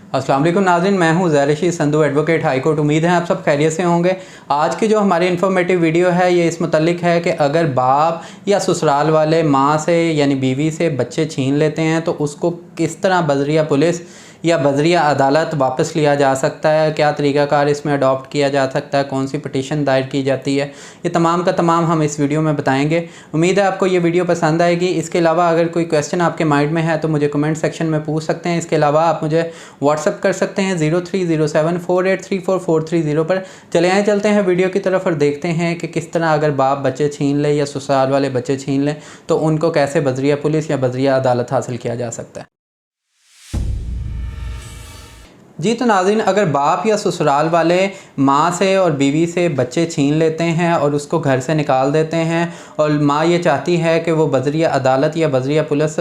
अस्सलाम वालेकुम नाज़रीन, मैं हूं ज़हर Rashid Sandhu, advocate high court. उम्मीद है आप सब खैरियत से होंगे। आज की जो हमारी इन्फॉर्मेटिव वीडियो है ये इस मुतल्लिक है कि अगर बाप या ससुराल वाले माँ से यानी बीवी से बच्चे छीन लेते हैं तो उसको किस तरह बज़रिया पुलिस या बज़रिया अदालत वापस लिया जा सकता है, क्या तरीक़ाकार इसमें अडॉप्ट किया जा सकता है, कौन सी पटिशन दायर की जाती है, ये तमाम का तमाम हम इस वीडियो में बताएंगे। उम्मीद है आपको ये वीडियो पसंद आएगी। इसके अलावा अगर कोई क्वेश्चन आपके माइंड में है तो मुझे कमेंट सेक्शन में पूछ सकते हैं। इसके अलावा आप मुझे व्हाट्सअप कर सकते हैं 030748344330 पर। चलते हैं वीडियो की तरफ और देखते हैं कि किस तरह अगर बाप बच्चे छीन ले या ससुराल वाले बच्चे छीन लें तो उनको कैसे बज़रिया पुलिस या बज़रिया अदालत हासिल किया जा सकता है। जी तो नाज़रीन, अगर बाप या ससुराल वाले माँ से और बीवी से बच्चे छीन लेते हैं और उसको घर से निकाल देते हैं और माँ ये चाहती है कि वो बज़रिया अदालत या बज़रिया पुलिस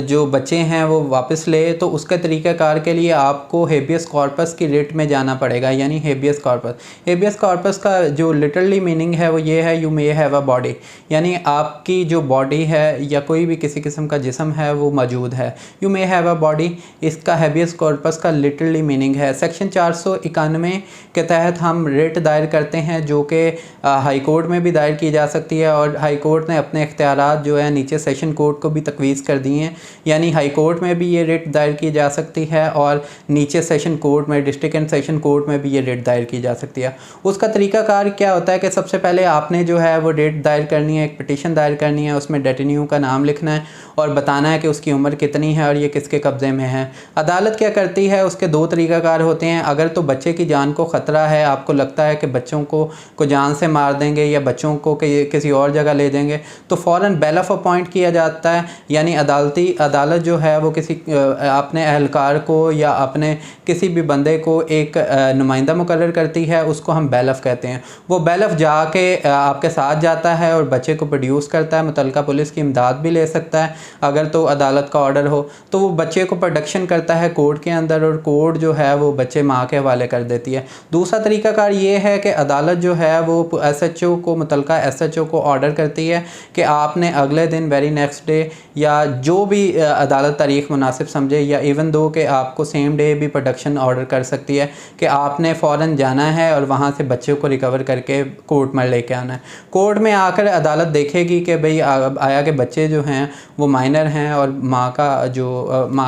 जो बच्चे हैं वो वापस ले, तो उसके तरीक़ाकार के लिए आपको हेबियस कॉर्पस की रिट में जाना पड़ेगा, यानी हेबियस कॉर्पस। हेबियस कॉर्पस का जो लिटरली मीनिंग है वो ये है, you may have a body, यानी आपकी जो बॉडी है या कोई भी किसी किस्म का जिस्म है वो मौजूद है। You may have a body, इसका हेबियस कॉर्पस का लिटरली मीनिंग है। सेक्शन 491 के तहत हम रिट दायर करते हैं जो कि हाई कोर्ट में भी दायर की जा सकती है, और हाई कोर्ट ने अपने इख्तियारात जो है नीचे सेशन कोर्ट को भी तकवीज़ कर दिए हैं, यानी हाई कोर्ट में भी ये रिट दायर की जा सकती है और नीचे सेशन कोर्ट में, डिस्ट्रिक्ट एंड सेशन कोर्ट में भी ये रिट दायर की जा सकती है। उसका तरीक़ाकार क्या होता है कि सबसे पहले आपने जो है वो रिट दायर करनी है, एक पिटीशन दायर करनी है, उसमें डेटेन्यू का नाम लिखना है और बताना है कि उसकी उम्र कितनी है और ये किसके कब्ज़े में है। अदालत क्या करती है, उसके दो तरीक़ाकार होते हैं। अगर तो बच्चे की जान को ख़तरा है, आपको लगता है कि बच्चों को जान से मार देंगे या बच्चों को किसी और जगह ले देंगे, तो फ़ौरन बेल ऑफ अपॉइंट किया जाता है, यानी अदालत जो है वो किसी अपने अहलकार को या अपने किसी भी बंदे को एक नुमाइंदा मुकर्रर करती है, उसको हम बेल ऑफ कहते हैं। वो बेल ऑफ जाके आपके साथ जाता है और बच्चे को प्रोड्यूस करता है, मुतल्लिका पुलिस की इमदाद भी ले सकता है अगर तो अदालत का ऑर्डर हो, तो वो बच्चे को प्रोडक्शन करता है कोर्ट के अंदर और कोर्ट जो है वो बच्चे माँ के हवाले कर देती है। दूसरा तरीक़ाकार ये है कि अदालत जो है वो SHO को, मुतल्लिका SHO को ऑर्डर करती है कि आपने अगले दिन, वेरी नेक्स्ट डे, या जो भी अदालत तारीख़ मुनासिब समझे, या इवन दो कि आपको सेम डे भी प्रोडक्शन ऑर्डर कर सकती है कि आपने फ़ौरन जाना है और वहाँ से बच्चे को रिकवर करके कोर्ट में लेके आना है। कोर्ट में आकर अदालत देखेगी कि भाई आया कि बच्चे जो हैं वो माइनर हैं और माँ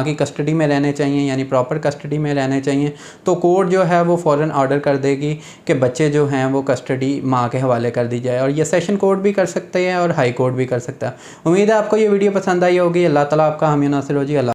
की कस्टडी में रहने चाहिए, यानी प्रॉपर कस्टडी में रहने चाहिए, तो कोर्ट जो है वो फ़ौरन ऑर्डर कर देगी कि बच्चे जो हैं वो कस्टडी माँ के हवाले कर दी जाए। और ये सेशन कोर्ट भी कर सकते हैं और हाई कोर्ट भी कर सकता है। उम्मीद है आपको ये वीडियो पसंद आई होगी। अल्लाह ताला आपका हामी नासिर हो जी। अल्लाह।